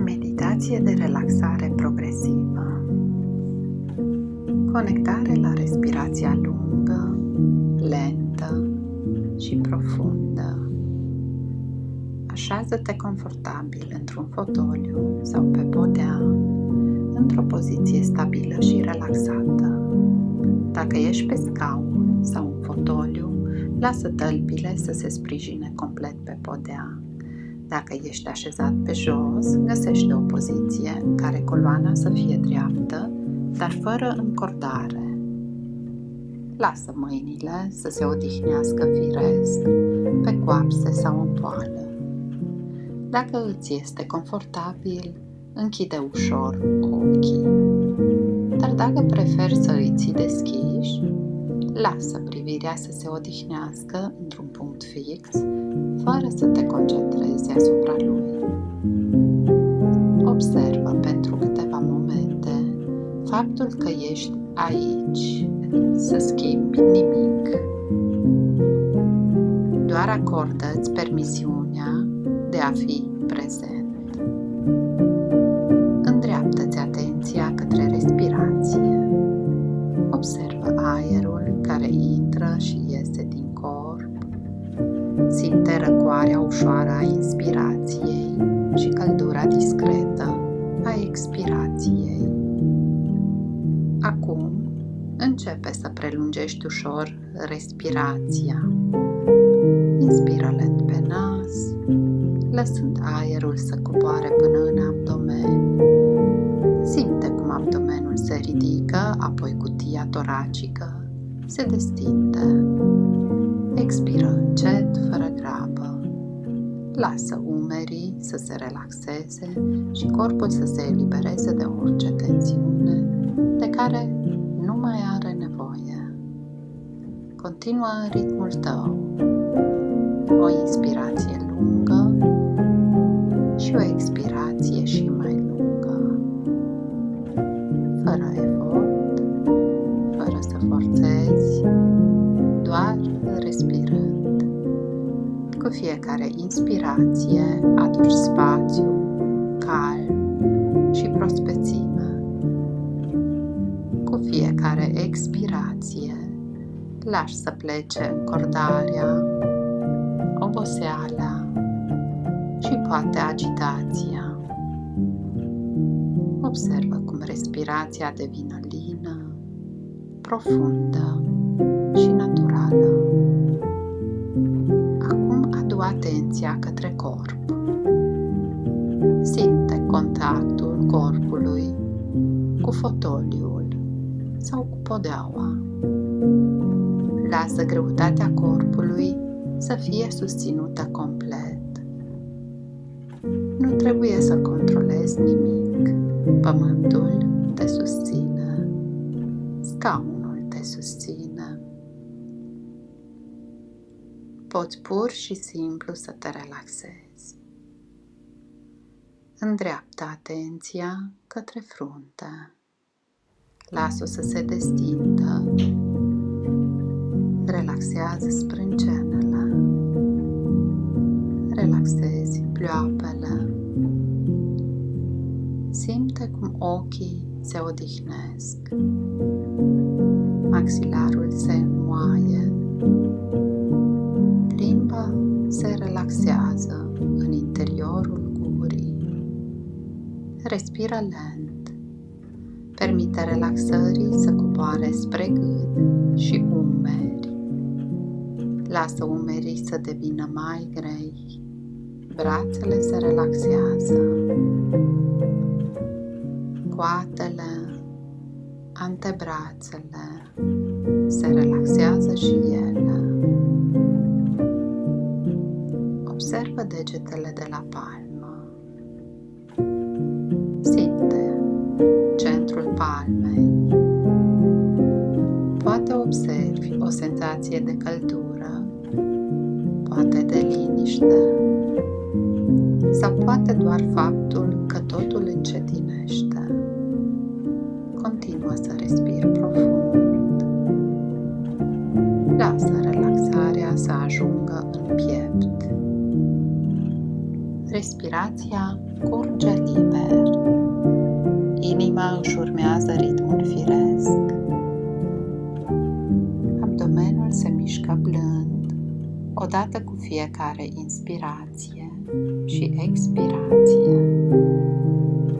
Meditație de relaxare progresivă. Conectare la respirația lungă, lentă și profundă. Așează-te confortabil într-un fotoliu sau pe podea, într-o poziție stabilă și relaxată. Dacă ești pe scaun sau în fotoliu, lasă tălpile să se sprijine complet pe podea. Dacă ești așezat pe jos, găsește o poziție în care coloana să fie dreaptă, dar fără încordare. Lasă mâinile să se odihnească firesc pe coapse sau în poală. Dacă îți este confortabil, închide ușor ochii. Dar dacă preferi să îi ții deschiși, lasă privirea să se odihnească într-un punct fix, fără să te concentrezi asupra lui. Observă pentru câteva momente faptul că ești aici, să schimbi nimic. Doar acordă-ți permisiunea de a fi prezent. Îndreaptă-ți atenția către respirație. Observă aerul care intră și iese din corp. Simte răcoarea ușoară a inspirației și căldura discretă a expirației. Acum, începe să prelungești ușor respirația. Inspiră lent pe nas, lăsând aerul să coboare până în abdomen. Simte cum abdomenul se ridică, apoi cutia toracică se destinde. Expiră încet, fără grabă. Lasă umerii să se relaxeze și corpul să se elibereze de orice tensiune de care nu mai are nevoie. Continuă în ritmul tău. O inspirație lungă și o expirație și mai lungă. Fără efort, fără să forțezi, doar respirând. Cu fiecare inspirație aduci spațiu, calm și prospețime. Cu fiecare expirație lași să plece încordarea, oboseala și poate agitația. Observă cum respirația devine lină, profundă și naturală. Acum adu atenția către corp. Simte contactul corpului cu fotoliul sau cu podeaua. Lasă greutatea corpului să fie susținută complet. Nu trebuie să controlezi nimic. Pământul te susține. Scaunul te susține. Poți pur și simplu să te relaxezi. Îndreaptă atenția către frunte. Lasă-o să se destindă. Relaxează sprâncenele. Relaxezi pleoapele. Simte cum ochii se odihnesc. Maxilarul se înmoaie. Limba se relaxează în interiorul gurii. Respiră lent. Permite relaxării să coboare spre gât și umeri. Lasă umerii să devină mai grei. Brațele se relaxează. Coatele, antebrațele se relaxează și ele. Observă degetele de la palmă. Simte centrul palmei. Poate observi o senzație de căldură, poate de liniște, sau poate doar faptul că totul încetinește. Continuă să respiri profund. Lasă relaxarea să ajungă în piept. Respirația curge liber. Inima își urmează ritmul firesc. Abdomenul se mișcă blând, odată cu fiecare inspirație și expirație.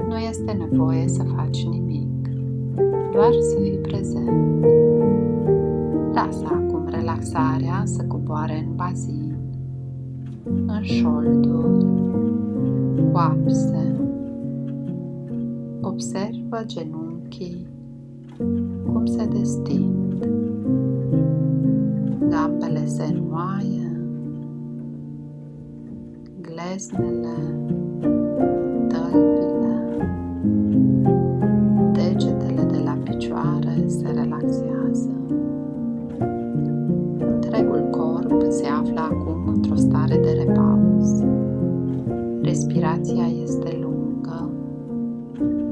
Nu este nevoie să faci nimic, doar să fii prezent. Lasă acum relaxarea să coboare în bazin, în șolduri, coapse. Observă genunchii cum se destind, gambele se înmoaie, gleznele, tălpile, degetele de la picioare se relaxează. Întregul corp se află acum într-o stare de repaus. Respirația este lungă,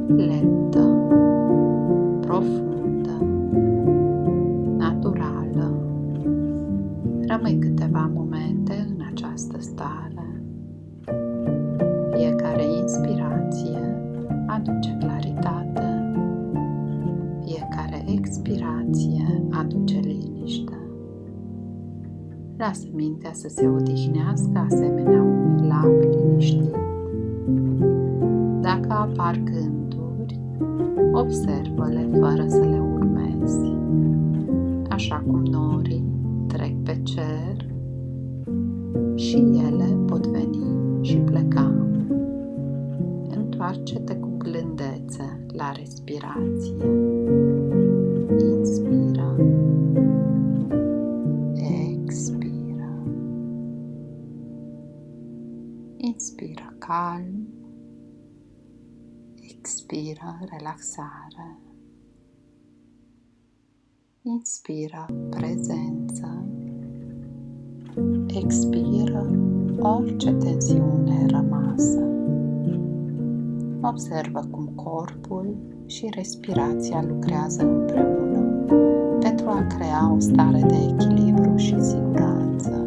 lentă, profundă, naturală. Rămâi câteva momente în această stare. Fiecare inspirație aduce claritate, fiecare expirație aduce liniște. Lasă mintea să se odihnească asemenea unui lac liniștit. Dacă apar gânduri, observă-le fără să le urmezi. Așa cum norii trec pe cer, și ele pot veni și pleca. Întoarce-te cu blândețe la respirație. Inspiră. Expiră. Inspiră calm. Expiră relaxare. Inspiră prezență. Expiră orice tensiune rămasă. Observă cum corpul și respirația lucrează împreună pentru a crea o stare de echilibru și siguranță.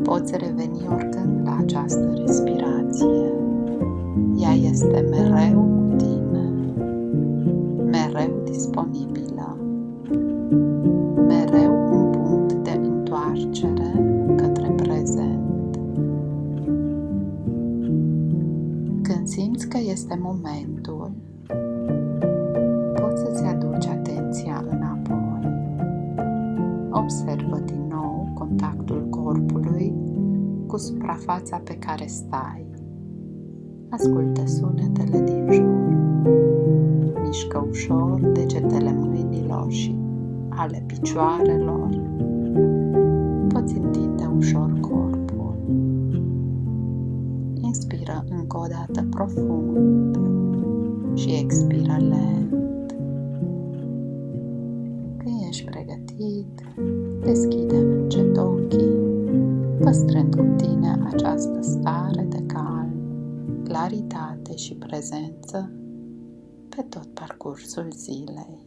Poți reveni oricând la această respirație. Ea este mereu cu tine, mereu disponibilă, mereu un punct de întoarcere către prezent. Când simți că este momentul, poți să-ți aduci atenția înapoi. Observă din nou contactul corpului cu suprafața pe care stai. Ascultă sunetele din jur. Mișcă ușor degetele mâinilor și ale picioarelor. Poți întinde ușor corpul. Inspiră încă o dată profund și expiră lent. Când ești pregătit, deschide încet ochii, păstrând cu tine această stare de calm, claritate și prezență pe tot parcursul zilei.